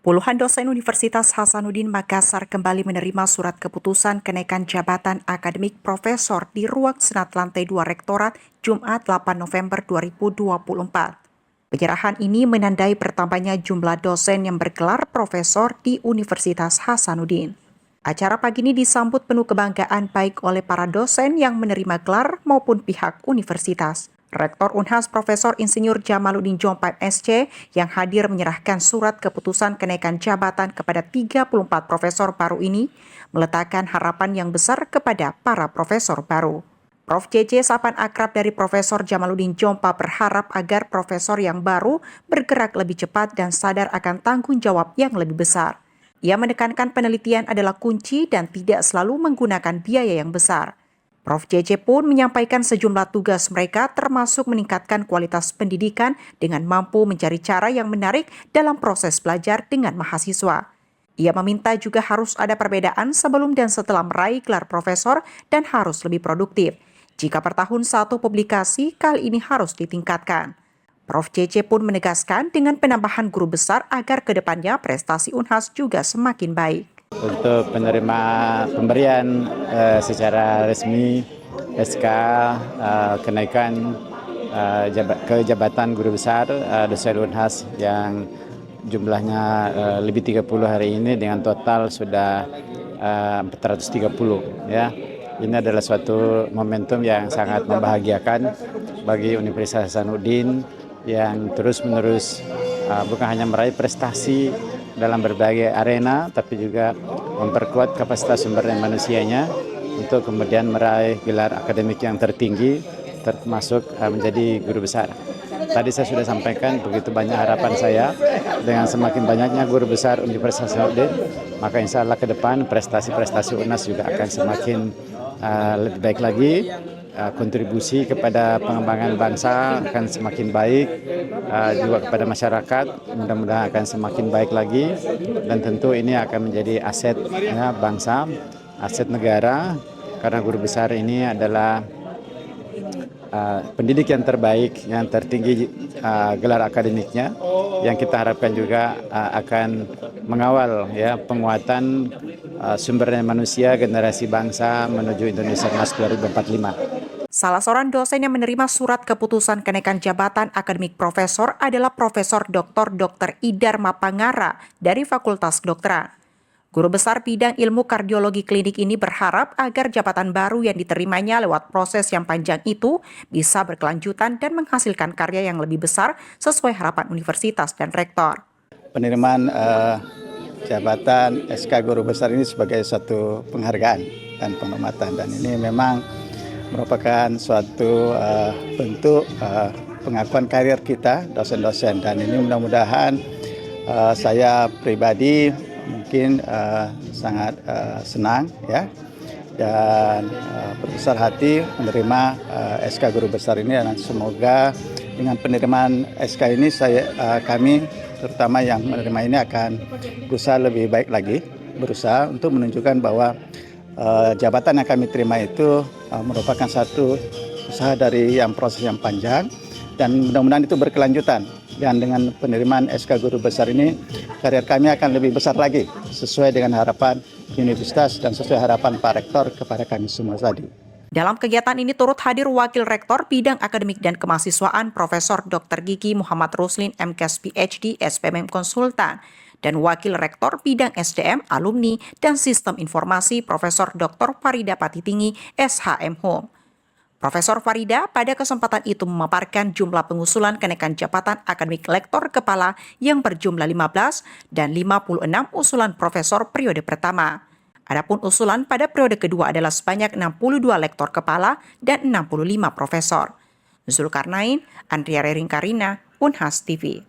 Puluhan dosen Universitas Hasanuddin Makassar kembali menerima surat keputusan kenaikan jabatan akademik profesor di ruang senat lantai 2 Rektorat Jumat 8 November 2024. Penyerahan ini menandai bertambahnya jumlah dosen yang bergelar profesor di Universitas Hasanuddin. Acara pagi ini disambut penuh kebanggaan baik oleh para dosen yang menerima gelar maupun pihak universitas. Rektor Unhas Profesor Insinyur Jamaluddin Jompang SC yang hadir menyerahkan surat keputusan kenaikan jabatan kepada 34 profesor baru ini meletakkan harapan yang besar kepada para profesor baru. Prof. JJ sapaan akrab dari Profesor Jamaluddin Jompang berharap agar profesor yang baru bergerak lebih cepat dan sadar akan tanggung jawab yang lebih besar. Ia menekankan penelitian adalah kunci dan tidak selalu menggunakan biaya yang besar. Prof. JJ pun menyampaikan sejumlah tugas mereka termasuk meningkatkan kualitas pendidikan dengan mampu mencari cara yang menarik dalam proses belajar dengan mahasiswa. Ia meminta juga harus ada perbedaan sebelum dan setelah meraih gelar profesor dan harus lebih produktif. Jika per tahun satu publikasi, kali ini harus ditingkatkan. Prof. JJ pun menegaskan dengan penambahan guru besar agar kedepannya prestasi Unhas juga semakin baik. Untuk penerima pemberian secara resmi SK kenaikan ke jabatan guru besar dosen Unhas yang jumlahnya lebih 30 hari ini dengan total sudah 430 ya. Ini adalah suatu momentum yang sangat membahagiakan bagi Universitas Hasanuddin yang terus-menerus bukan hanya meraih prestasi dalam berbagai arena, tapi juga memperkuat kapasitas sumber daya manusianya untuk kemudian meraih gelar akademik yang tertinggi, termasuk menjadi guru besar. Tadi saya sudah sampaikan begitu banyak harapan saya dengan semakin banyaknya guru besar Universitas Hasanuddin, maka insya Allah ke depan prestasi-prestasi UNHAS juga akan semakin lebih baik lagi. Kontribusi kepada pengembangan bangsa akan semakin baik, juga kepada masyarakat mudah-mudahan akan semakin baik lagi, dan tentu ini akan menjadi aset bangsa, aset negara, karena guru besar ini adalah pendidik yang terbaik, yang tertinggi gelar akademiknya, yang kita harapkan juga akan mengawal ya penguatan sumber daya manusia generasi bangsa menuju Indonesia Emas 2045. Salah seorang dosen yang menerima surat keputusan kenaikan jabatan akademik profesor adalah Profesor Dr. Idar Mapangara dari Fakultas Kedokteran. Guru besar bidang ilmu kardiologi klinik ini berharap agar jabatan baru yang diterimanya lewat proses yang panjang itu bisa berkelanjutan dan menghasilkan karya yang lebih besar sesuai harapan universitas dan rektor. Penerimaan jabatan SK Guru Besar ini sebagai satu penghargaan dan penghormatan, dan ini memang merupakan suatu bentuk pengakuan karir kita dosen-dosen, dan ini mudah-mudahan saya pribadi mungkin sangat senang ya, dan berbesar hati menerima SK Guru Besar ini, dan semoga dengan penerimaan SK ini kami terutama yang menerima ini akan berusaha lebih baik lagi, berusaha untuk menunjukkan bahwa jabatan yang kami terima itu merupakan satu usaha dari proses yang panjang, dan mudah-mudahan itu berkelanjutan. Dan dengan penerimaan SK Guru Besar ini, karir kami akan lebih besar lagi sesuai dengan harapan universitas dan sesuai harapan Pak Rektor kepada kami semua tadi. Dalam kegiatan ini turut hadir Wakil Rektor Bidang Akademik dan Kemahasiswaan Profesor Dr. Gigi Muhammad Ruslin MKes PhD SPMM Konsultan, dan Wakil Rektor Bidang SDM, Alumni, dan Sistem Informasi Profesor Dr. Farida Patitinggi SHM Home. Profesor Farida pada kesempatan itu memaparkan jumlah pengusulan kenaikan jabatan akademik lektor kepala yang berjumlah 15 dan 56 usulan profesor periode pertama. Adapun usulan pada periode kedua adalah sebanyak 62 lektor kepala dan 65 profesor. Zulkarnain, Andrea Reringkarina, Unhas TV.